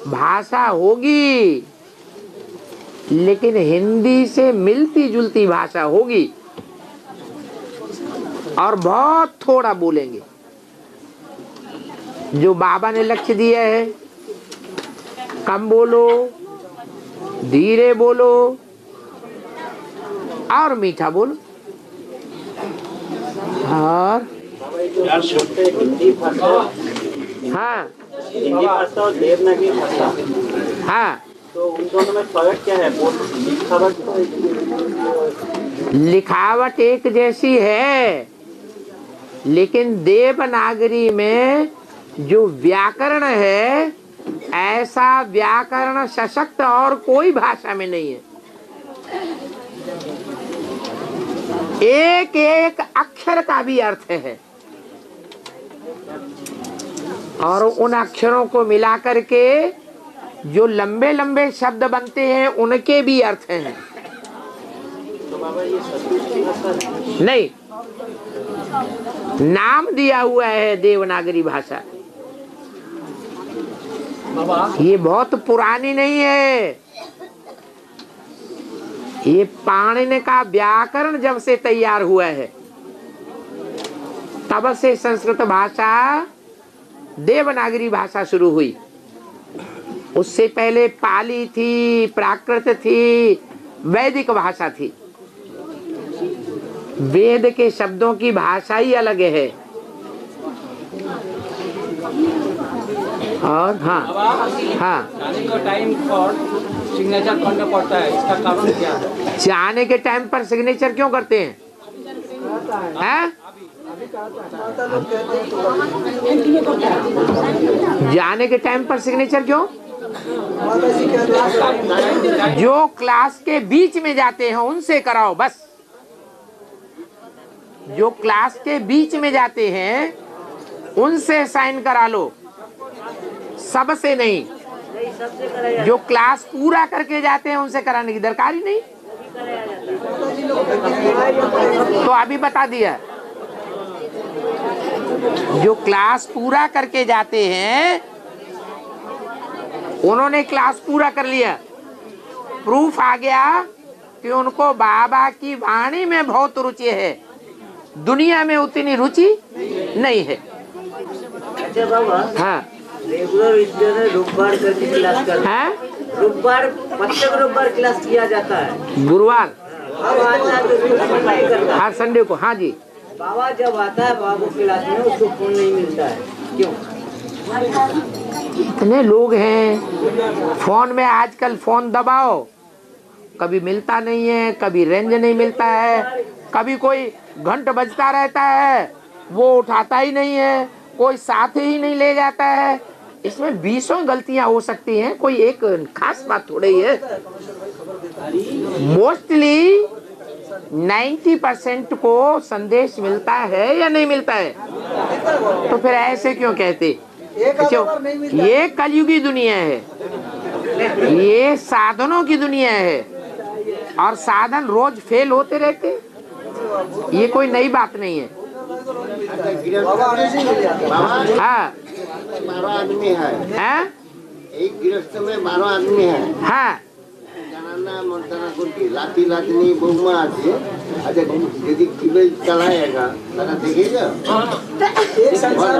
भाषा होगी लेकिन हिंदी से मिलती जुलती भाषा होगी और बहुत थोड़ा बोलेंगे। जो बाबा ने लक्ष्य दिया है, कम बोलो, धीरे बोलो और मीठा बोलो। और हाँ हिंदी भाषा और देवनागरी भाषा, हाँ तो उन दोनों में फर्क क्या है? लिखावट एक जैसी है, लेकिन देवनागरी में जो व्याकरण है, ऐसा व्याकरण सशक्त और कोई भाषा में नहीं है। एक एक अक्षर का भी अर्थ है, और उन अक्षरों को मिला करके जो लंबे लंबे शब्द बनते हैं उनके भी अर्थ हैं। तो बाबा ये सतयुग भाषा नहीं, नाम दिया हुआ है देवनागरी भाषा। ये बहुत पुरानी नहीं है। ये पाणिनि का व्याकरण जब से तैयार हुआ है तब से संस्कृत भाषा देवनागरी भाषा शुरू हुई। उससे पहले पाली थी, प्राकृत थी, वैदिक भाषा थी। वेद के शब्दों की भाषा ही अलग है। और हाँ हाँ, जाने का टाइम पर सिग्नेचर करना पड़ता है, इसका कारण क्या है? जाने के टाइम पर सिग्नेचर क्यों करते हैं? हैं? जाने के टाइम पर सिग्नेचर क्यों? जो क्लास के बीच में जाते हैं उनसे कराओ बस। जो क्लास के बीच में जाते हैं उनसे साइन करा लो, सबसे नहीं। जो क्लास पूरा करके जाते हैं उनसे कराने की दरकार ही नहीं। तो अभी बता दिया, जो क्लास पूरा करके जाते हैं उन्होंने क्लास पूरा कर लिया, प्रूफ आ गया कि उनको बाबा की वाणी में बहुत रुचि है, दुनिया में उतनी रुचि नहीं है। अच्छा बाबा, हाँ रेगुलर विद्यालय रोबवार करके क्लास करते हैं। रोबवार, प्रत्येक रोबवार क्लास किया जाता है। गुरुवार, अब आता है तो फोन नहीं करता। हर संडे को। हाँ जी, बाबा जब आता है बाबू क्लास में उसको फोन नहीं मिलता है, क्यों? इतने लोग हैं फोन में। आजकल फोन दबाओ, कभी मिलता नहीं है, कभी रेंज नहीं मिलता है, कभी कोई घंट बजता रहता है वो उठाता ही नहीं है, कोई साथ ही नहीं ले जाता है। इसमें 20 गलतियां हो सकती हैं, कोई एक खास बात थोड़ी है। मोस्टली 90% को संदेश मिलता है या नहीं मिलता है? तो फिर ऐसे क्यों कहते? क्यों? ये कलयुगी दुनिया है, ये साधनों की दुनिया है, और साधन रोज फेल होते रहते। ये कोई नई बात नहीं है। हाँ, 12 आदमी है। हाँ? एक गृहस्थ में 12 आदमी है। हाँ, জানানা মন্ত্রণা করতে লাতি লাতনি বৌমা আছে। আচ্ছা যদি কিভাবে চালাएगा তারা দেখেगा। एक संसार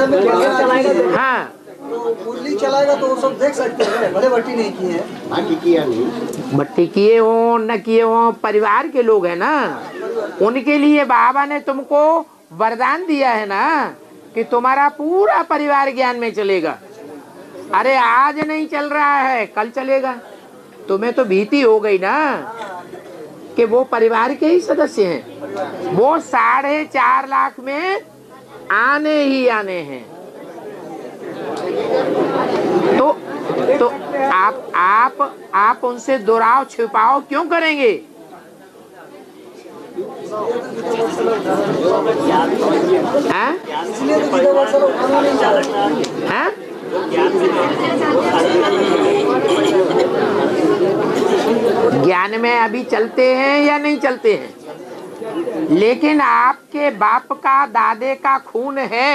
में कैसे चलाएगा? हाँ, तो मुरली चलाएगा तो वो सब देख सकते हैं। भले भट्टी नहीं की है, बाकी किया नहीं। भट्टी किए हो न किए हो, परिवार के लोग हैं ना, उनके लिए बाबा ने तुमको वरदान दिया है ना कि तुम्हारा पूरा परिवार ज्ञान में चलेगा। अरे आज नहीं चल रहा है, कल चलेगा। तुम्हें तो भीति हो गई ना कि वो परिवार के ही सदस्य हैं, वो 4.5 लाख में आने ही आने हैं। तो आप उनसे दुराव छिपाव क्यों करेंगे? हैं? हैं? ज्ञान में अभी चलते हैं या नहीं चलते हैं? लेकिन आपके बाप का दादे का खून है।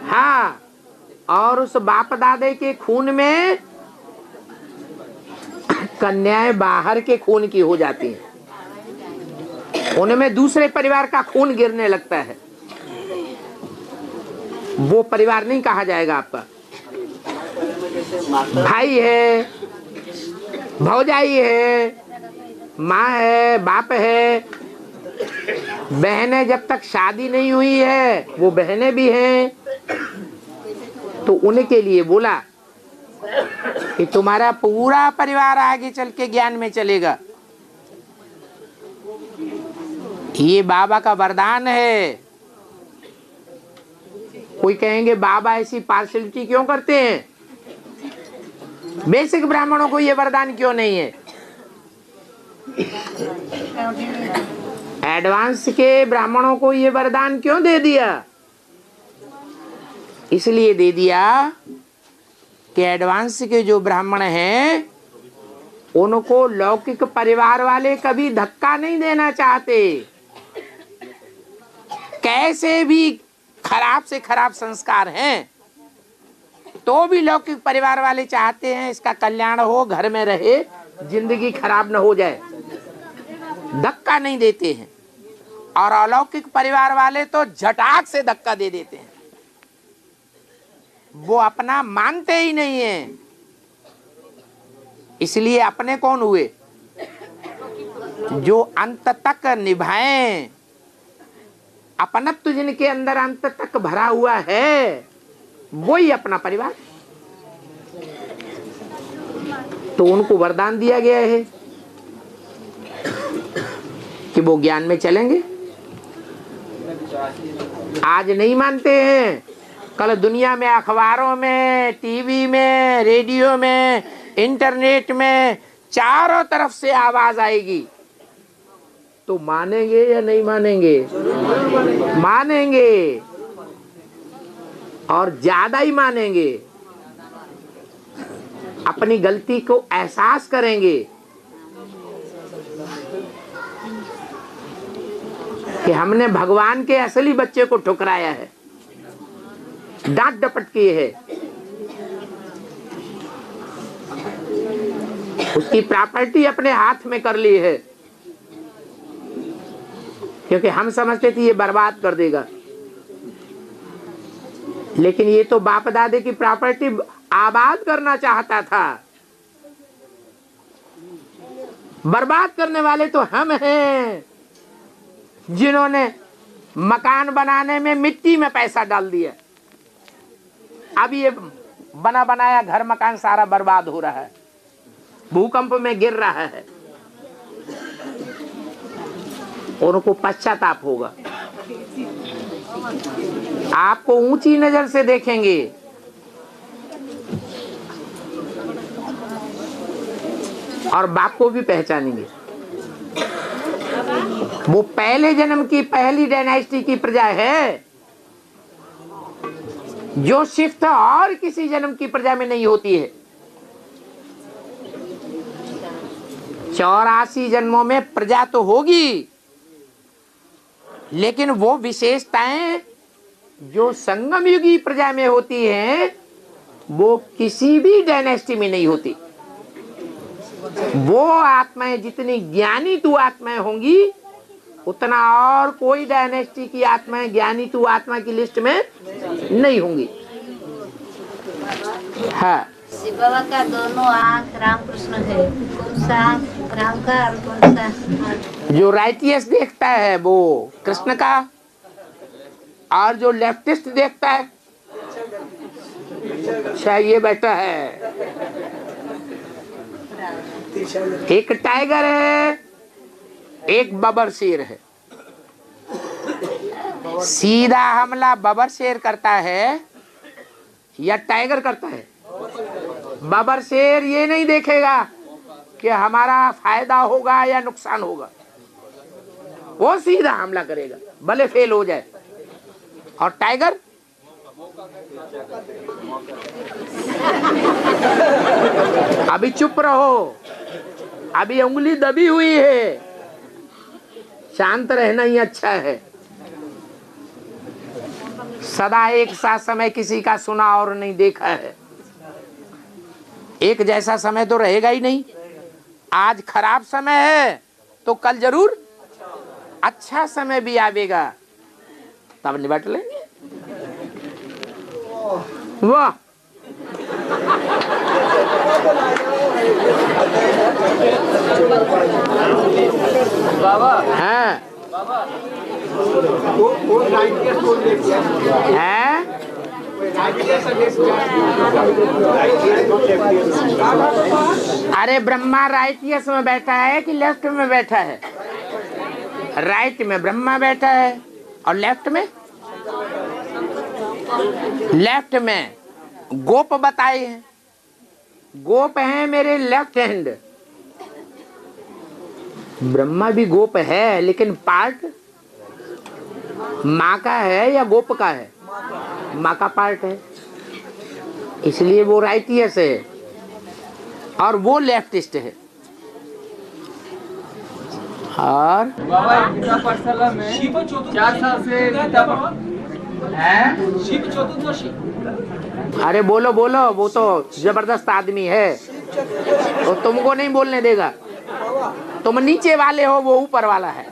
हाँ, और उस बाप दादे के खून में कन्याएं बाहर के खून की हो जाती हैं, उनमें दूसरे परिवार का खून गिरने लगता है। वो परिवार नहीं कहा जाएगा आपका। भाई है, भौजाई है, माँ है, बाप है, बहनें जब तक शादी नहीं हुई है वो बहनें भी हैं। तो उनके लिए बोला कि तुम्हारा पूरा परिवार आगे चल के ज्ञान में चलेगा। ये बाबा का वरदान है। कोई कहेंगे बाबा ऐसी पार्शलिटी क्यों करते हैं? बेसिक ब्राह्मणों को ये वरदान क्यों नहीं है? एडवांस के ब्राह्मणों को ये वरदान क्यों दे दिया? इसलिए दे दिया कि एडवांस के जो ब्राह्मण हैं उनको लौकिक परिवार वाले कभी धक्का नहीं देना चाहते। कैसे भी खराब से खराब संस्कार हैं तो भी लौकिक परिवार वाले चाहते हैं इसका कल्याण हो, घर में रहे, जिंदगी खराब न हो जाए, धक्का नहीं देते हैं। और अलौकिक परिवार वाले तो झटाक से धक्का दे देते हैं, वो अपना मानते ही नहीं है। इसलिए अपने कौन हुए? जो अंत तक निभाएं। अपनत्व जिनके अंदर अंत तक भरा हुआ है वही अपना परिवार। तो उनको वरदान दिया गया है कि वो ज्ञान में चलेंगे। आज नहीं मानते हैं, कल दुनिया में अखबारों में, टीवी में, रेडियो में, इंटरनेट में चारों तरफ से आवाज आएगी। तो मानेंगे या नहीं मानेंगे? मानेंगे, और ज्यादा ही मानेंगे। अपनी गलती को एहसास करेंगे कि हमने भगवान के असली बच्चे को ठुकराया है, डांट डपट किए है, उसकी प्रॉपर्टी अपने हाथ में कर ली है, क्योंकि हम समझते थे ये बर्बाद कर देगा। लेकिन ये तो बाप दादे की प्रॉपर्टी आबाद करना चाहता था। बर्बाद करने वाले तो हम हैं, जिन्होंने मकान बनाने में मिट्टी में पैसा डाल दिया। अब ये बना बनाया घर मकान सारा बर्बाद हो रहा है, भूकंप में गिर रहा है। उनको पश्चाताप होगा। आपको ऊंची नजर से देखेंगे, और बाप को भी पहचानेंगे। वो पहले जन्म की पहली डायनेस्टी की प्रजा है, जो शिफ्ट और किसी जन्म की प्रजा में नहीं होती है। 84 जन्मों में प्रजा तो होगी, लेकिन वो विशेषताएं जो संगम युगी प्रजा में होती हैं वो किसी भी डायनेस्टी में नहीं होती। वो आत्माएं जितनी ज्ञानी तू आत्माएं होंगी, उतना और कोई डायनेस्टी की आत्माएं ज्ञानी तू आत्मा की लिस्ट में नहीं होंगी। हाँ, शिव बाबा का दोनों आँख रामकृष्ण है, कौन सा आँख राम का और कौन सा? जो राइटियस देखता है वो कृष्ण का, और जो लेफ्टिस्ट देखता है शायद ये बैठा है। एक टाइगर है, एक बबर शेर है। सीधा हमला बबर शेर करता है या टाइगर करता है? बबर शेर ये नहीं देखेगा कि हमारा फायदा होगा या नुकसान होगा, वो सीधा हमला करेगा भले फेल हो जाए। और टाइगर अभी चुप रहो, अभी उंगली दबी हुई है, शांत रहना ही अच्छा है। सदा एक सा समय किसी का सुना और नहीं देखा है। एक जैसा समय तो रहेगा ही नहीं। आज खराब समय है तो कल जरूर अच्छा समय भी आवेगा, तब निपट लेंगे। वाह, बाबा है वो राइटियस बोल देते हैं, हैं? अरे ब्रह्मा राइटियस में बैठा है कि लेफ्ट में बैठा है? राइट में ब्रह्मा बैठा है और लेफ्ट में गोप बताए हैं। गोप है मेरे लेफ्ट हैंड। ब्रह्मा भी गोप है, लेकिन पार्ट माँ का है या गोप का है? माँ का पार्ट है, इसलिए वो राइटियस है और वो लेफ्टिस्ट है। और बाबा गीता पाठशाला में 4 साल से गीता शिव चतुर्दशी। अरे बोलो बोलो, वो तो जबरदस्त आदमी है, वो तुमको नहीं बोलने देगा। तुम नीचे वाले हो, वो ऊपर वाला है।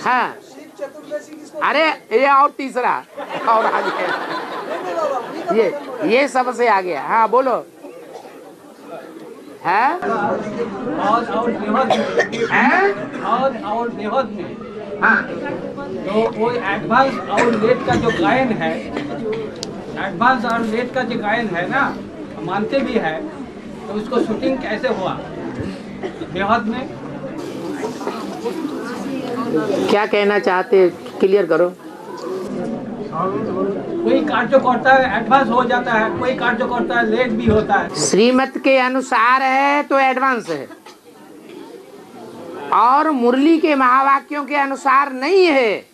हाँ, अरे ये और तीसरा और आगे, ये सबसे आगे। हाँ बोलो। है और बेहद में हाँ, तो वो एडवांस और लेट का जो गायन है, एडवांस और लेट का जो गायन है ना, मानते भी है, तो उसको शूटिंग कैसे हुआ बेहद में? क्या कहना चाहते, क्लियर करो। कोई कार्य करता है एडवांस हो जाता है, कोई कार्य करता है लेट भी होता है। श्रीमत के अनुसार है तो एडवांस है, और मुरली के महावाक्यों के अनुसार नहीं है,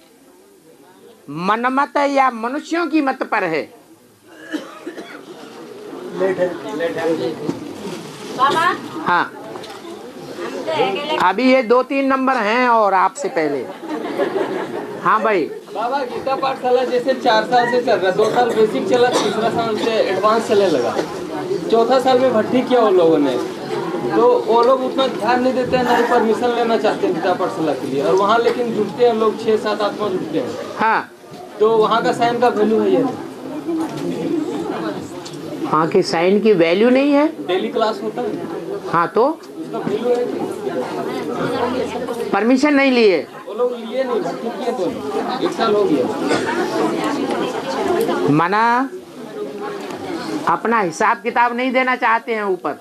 मनमत या मनुष्यों की मत पर है। हाँ, अभी ये 2-3 नंबर हैं और आपसे पहले। हाँ भाई। बाबा गीता पाठशाला जैसे 4 साल से चल रहा है, 2 साल बेसिक चला, तीसरा साल से एडवांस चलने लगा, चौथा साल में भर्ती किया उन लोगों ने, तो वो लोग उतना ध्यान नहीं देते हैं, ना ही परमिशन लेना चाहते हैं गीता पाठशाला के लिए, और वहाँ लेकिन जुटते हैं लोग 6-7 आत्मा जुटते हैं। हाँ, तो वहाँ का साइन का वैल्यू है ये? वहाँ के साइन की वैल्यू नहीं है। डेली क्लास होता है। हाँ, तो उसका वैल्यू है। परमिशन नहीं लिए, वो लोग लिए नहीं, भर्ती किए तो 1 साल हो गया। मना अपना हिसाब किताब नहीं देना चाहते हैं ऊपर,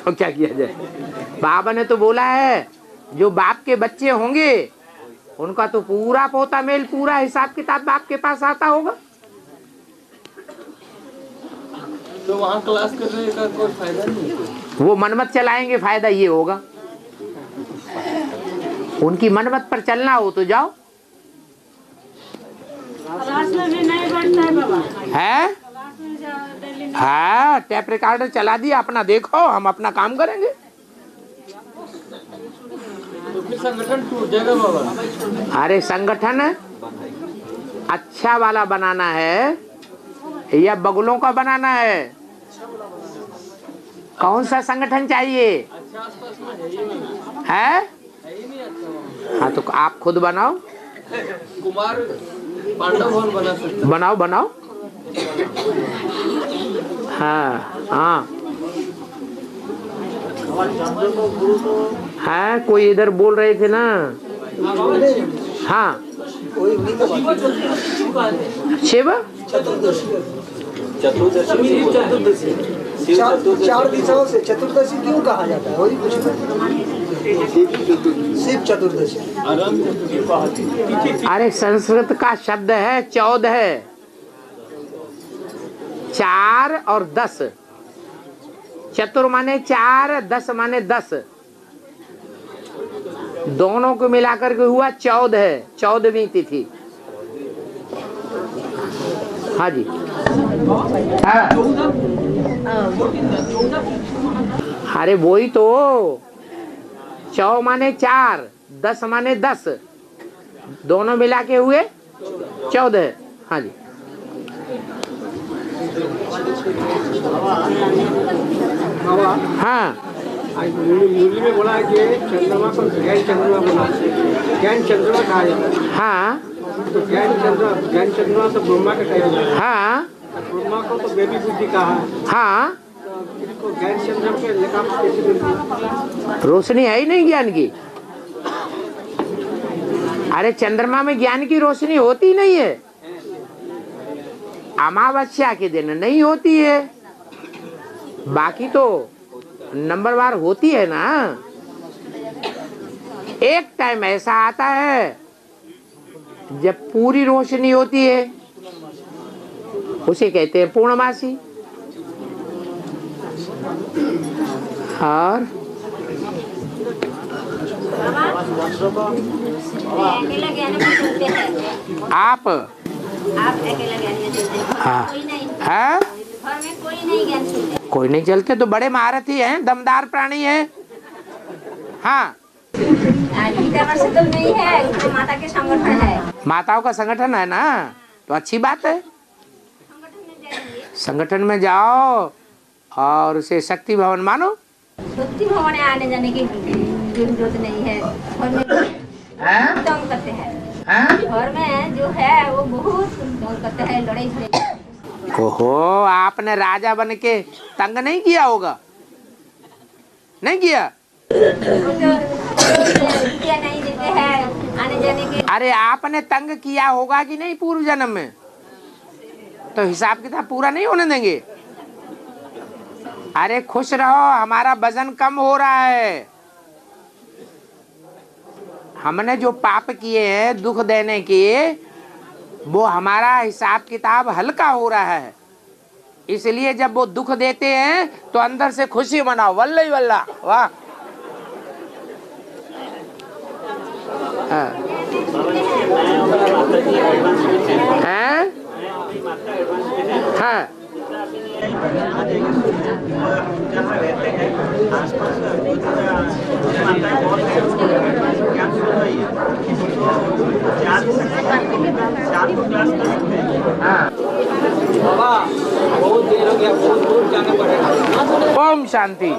तो क्या किया जाए? बाबा ने तो बोला है जो बाप के बच्चे होंगे उनका तो पूरा पोता मेल, पूरा हिसाब किताब बाप के पास आता होगा। तो वहाँ क्लास करने का कोई फायदा नहीं है। वो मनमत चलाएंगे, फायदा ये होगा। उनकी मनमत पर चलना हो तो जाओ। क्लास में भी नहीं बैठता है बाबा। है? हाँ, टेप रिकॉर्डर चला दिया, अपना देखो, हम अपना काम करेंगे। तो फिर संगठन टूट जाएगा बाबा। अरे संगठन अच्छा वाला बनाना है या बगुलों का बनाना है? कौन सा संगठन चाहिए? अच्छा आसपास में है ही नहीं। है? ही नहीं अच्छा। हाँ, तो आप खुद बनाओ। कुमार पांडव भवन बना सकते। बनाओ बनाओ। हाँ हाँ, है कोई इधर बोल रहे थे ना। हाँ, शिव चतुर्दशी 4 दिशाओं से चतुर्दशी क्यों कहा जाता है? वही पूछना। शिव चतुर्दशी। अरे संस्कृत का शब्द है 14, 4 और 10। चतुर माने 4, 10 माने 10, दोनों को मिलाकर के हुआ 14, 14वीं तिथि। हाँ जी। हाँ। अरे वही तो, 14 माने 4, 10 माने 10, दोनों मिला के हुए 14। हाँ जी। हाँ, मुरली में बोला है कि चंद्रमा को ज्ञान चंद्रमा बोला, ज्ञान चंद्रमा कहा जाता है। हाँ, तो ज्ञान चंद्रमा तो ब्रह्मा का कहा जाता है। हाँ, ब्रह्मा को तो बेबी बुद्धि कहा है। हाँ, तो ज्ञान चंद्रमा के लेखा कैसे मिलती? रोशनी है ही नहीं ज्ञान की। अरे चंद्रमा में ज्ञान की रोशनी होती नहीं है। अमावस्या के दिन नहीं होती है, बाकी तो नंबरवार होती है ना। एक टाइम ऐसा आता है जब पूरी रोशनी होती है, उसे कहते हैं पूर्णमासी। और अकेला ज्ञान में सुनते हैं। आप अकेला ज्ञान में सुनते हैं। हाँ। कोई नहीं हाँ? घर में कोई नहीं ज्ञान सुनते। कोई नहीं चलते तो बड़े महारथी हैं, दमदार प्राणी हैं। हाँ, गीता से तो नहीं है, तो माता के संगठन है। माताओं का संगठन है ना, तो अच्छी बात है। संगठन में जाओ और उसे शक्ति भवन मानो। शक्ति भवन आने जाने की जरूरत नहीं है। घर में तंग करते हैं। घर में जो है वो बहुत तंग करते हैं, लड़ाई झगड़े। ओहो, आपने राजा बन के तंग नहीं किया होगा? नहीं किया? नहीं देते हैं आने जाने के। अरे आपने तंग किया होगा कि नहीं पूर्व जन्म में? तो हिसाब किताब पूरा नहीं होने देंगे। अरे खुश रहो, हमारा वजन कम हो रहा है। हमने जो पाप किए हैं दुख देने के, वो हमारा हिसाब किताब हल्का हो रहा है। इसलिए जब वो दुख देते हैं तो अंदर से खुशी मनाओ, वल्ला ही वल्ला, वाह। हाँ। हैं? हाँ। बाबा बहुत देर हो गया, बहुत दूर जाना पड़ेगा। ओम शांति।